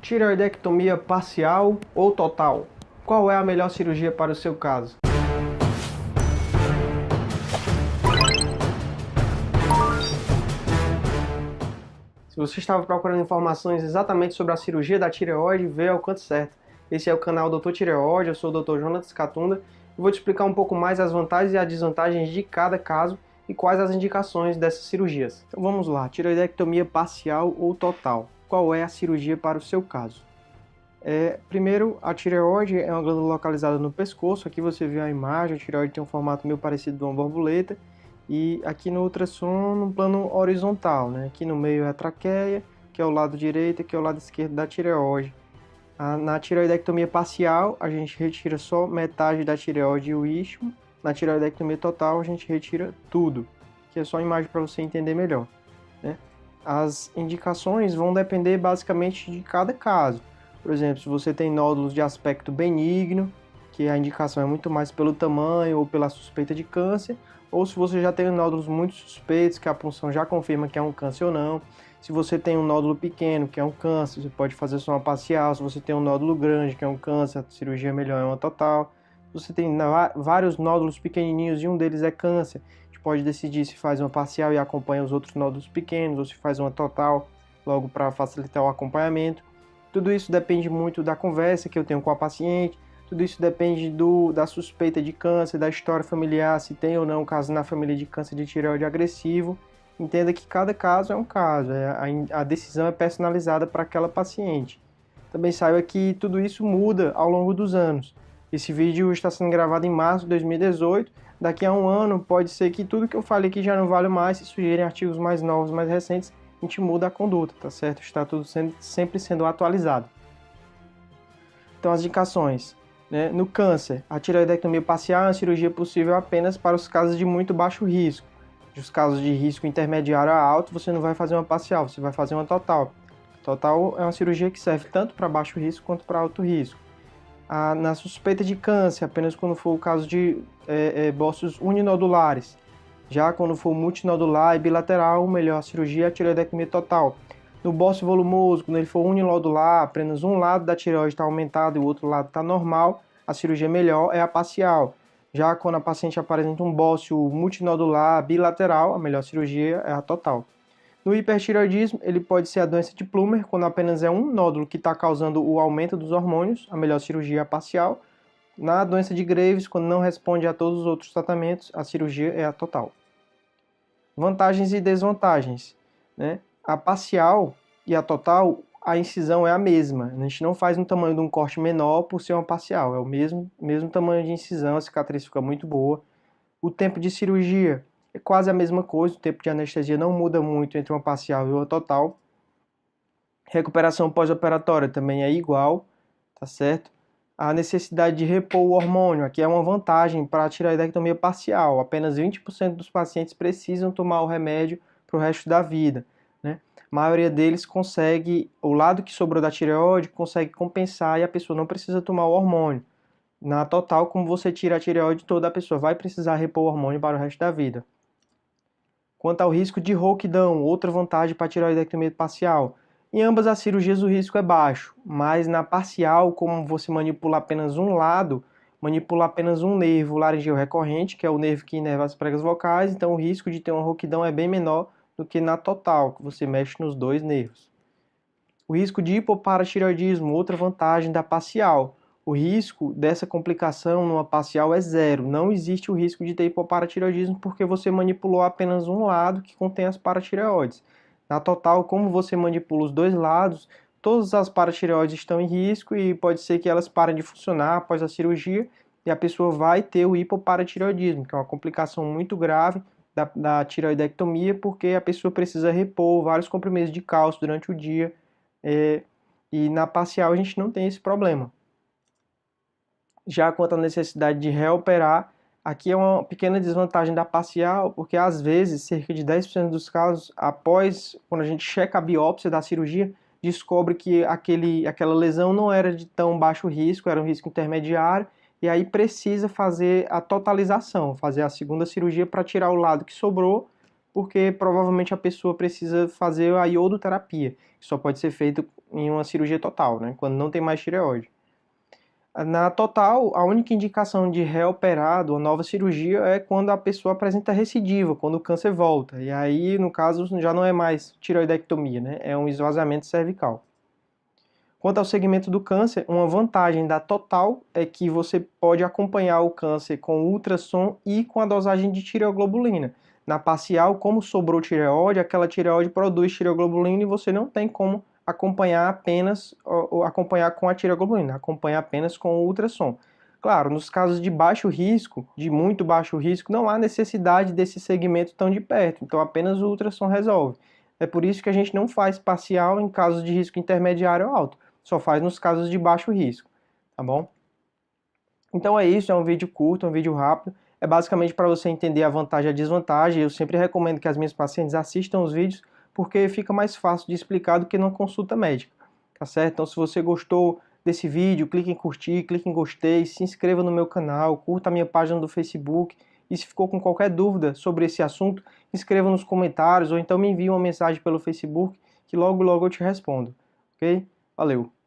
Tireoidectomia parcial ou total? Qual é a melhor cirurgia para o seu caso? Se você estava procurando informações exatamente sobre a cirurgia da tireoide, veio ao canto certo. Esse é o canal Dr. Tireoide, eu sou o Dr. Jonatas Catunda e vou te explicar um pouco mais as vantagens e as desvantagens de cada caso e quais as indicações dessas cirurgias. Então vamos lá, tireoidectomia parcial ou total? Qual é a cirurgia para o seu caso? Primeiro, a tireoide é uma glândula localizada no pescoço. Aqui você viu a imagem, a tireoide tem um formato meio parecido com uma borboleta. E aqui no ultrassom, no plano horizontal, né? Aqui no meio é a traqueia, que é o lado direito, e aqui é o lado esquerdo da tireoide. Na tireoidectomia parcial, a gente retira só metade da tireoide e o istmo. Na tireoidectomia total, a gente retira tudo, que é só a imagem para você entender melhor, né? As indicações vão depender basicamente de cada caso. Por exemplo, se você tem nódulos de aspecto benigno, que a indicação é muito mais pelo tamanho ou pela suspeita de câncer, ou se você já tem nódulos muito suspeitos, que a punção já confirma que é um câncer ou não. Se você tem um nódulo pequeno, que é um câncer, você pode fazer só uma parcial. Se você tem um nódulo grande, que é um câncer, a cirurgia melhor é uma total. Se você tem vários nódulos pequenininhos e um deles é câncer, a gente pode decidir se faz uma parcial e acompanha os outros nódulos pequenos, ou se faz uma total, logo para facilitar o acompanhamento. Tudo isso depende muito da conversa que eu tenho com a paciente, tudo isso depende da suspeita de câncer, da história familiar, se tem ou não caso na família de câncer de tireoide agressivo. Entenda que cada caso é um caso, a decisão é personalizada para aquela paciente. Também saiba que tudo isso muda ao longo dos anos. Esse vídeo está sendo gravado em março de 2018, daqui a um ano pode ser que tudo que eu falei aqui já não vale mais, se surgirem artigos mais novos, mais recentes, a gente muda a conduta, tá certo? Está tudo sempre sendo atualizado. Então, as indicações, né? No câncer, a tireoidectomia parcial é uma cirurgia possível apenas para os casos de muito baixo risco. Nos casos de risco intermediário a alto, você não vai fazer uma parcial, você vai fazer uma total. Total é uma cirurgia que serve tanto para baixo risco quanto para alto risco. Na suspeita de câncer, apenas quando for o caso de bócios uninodulares. Já quando for multinodular e bilateral, melhor a cirurgia é a tireoidectomia total. No bócio volumoso, quando ele for unilodular, apenas um lado da tireoide está aumentado e o outro lado está normal, a cirurgia melhor é a parcial. Já quando a paciente apresenta um bócio multinodular bilateral, a melhor cirurgia é a total. No hipertireoidismo, ele pode ser a doença de Plummer, quando apenas é um nódulo que está causando o aumento dos hormônios, a melhor cirurgia é a parcial. Na doença de Graves, quando não responde a todos os outros tratamentos, a cirurgia é a total. Vantagens e desvantagens, né? A parcial e a total, a incisão é a mesma. A gente não faz um tamanho de um corte menor por ser uma parcial. É o mesmo tamanho de incisão, a cicatriz fica muito boa. O tempo de cirurgia é quase a mesma coisa. O tempo de anestesia não muda muito entre uma parcial e uma total. Recuperação pós-operatória também é igual, tá certo? A necessidade de repor o hormônio, aqui é uma vantagem para a tireoidectomia parcial. Apenas 20% dos pacientes precisam tomar o remédio para o resto da vida, né? A maioria deles consegue, o lado que sobrou da tireoide consegue compensar e a pessoa não precisa tomar o hormônio. Na total, como você tira a tireoide toda, a pessoa vai precisar repor o hormônio para o resto da vida. Quanto ao risco de rouquidão, outra vantagem para a tireoidectomia parcial. Em ambas as cirurgias o risco é baixo, mas na parcial, como você manipula apenas um lado, manipula apenas um nervo laringeu recorrente, que é o nervo que inerva as pregas vocais, então o risco de ter uma rouquidão é bem menor do que na total, que você mexe nos dois nervos. O risco de hipoparatireoidismo, outra vantagem da parcial. O risco dessa complicação numa parcial é zero. Não existe o risco de ter hipoparatireoidismo porque você manipulou apenas um lado que contém as paratireoides. Na total, como você manipula os dois lados, todas as paratireoides estão em risco e pode ser que elas parem de funcionar após a cirurgia e a pessoa vai ter o hipoparatireoidismo, que é uma complicação muito grave da tireoidectomia, porque a pessoa precisa repor vários comprimidos de cálcio durante o dia, e na parcial a gente não tem esse problema. Já quanto à necessidade de reoperar, aqui é uma pequena desvantagem da parcial, porque às vezes, cerca de 10% dos casos, após, quando a gente checa a biópsia da cirurgia, descobre que aquela lesão não era de tão baixo risco, era um risco intermediário, e aí precisa fazer a totalização, fazer a segunda cirurgia para tirar o lado que sobrou, porque provavelmente a pessoa precisa fazer a iodoterapia, que só pode ser feito em uma cirurgia total, né? Quando não tem mais tireoide. Na total, a única indicação de reoperar uma nova cirurgia é quando a pessoa apresenta recidiva, quando o câncer volta. E aí, no caso, já não é mais tireoidectomia, né? É um esvaziamento cervical. Quanto ao segmento do câncer, uma vantagem da total é que você pode acompanhar o câncer com ultrassom e com a dosagem de tireoglobulina. Na parcial, como sobrou tireoide, aquela tireoide produz tireoglobulina e você não tem como acompanhar apenas ou acompanhar com a tireoglobulina, acompanha apenas com o ultrassom. Claro, nos casos de baixo risco, de muito baixo risco, não há necessidade desse segmento tão de perto, então apenas o ultrassom resolve. É por isso que a gente não faz parcial em casos de risco intermediário ou alto, só faz nos casos de baixo risco, tá bom? Então é isso, é um vídeo curto, um vídeo rápido, é basicamente para você entender a vantagem e a desvantagem. Eu sempre recomendo que as minhas pacientes assistam os vídeos, porque fica mais fácil de explicar do que numa consulta médica, tá certo? Então se você gostou desse vídeo, clique em curtir, clique em gostei, se inscreva no meu canal, curta a minha página do Facebook, e se ficou com qualquer dúvida sobre esse assunto, escreva nos comentários, ou então me envie uma mensagem pelo Facebook, que logo logo eu te respondo, ok? Valeu!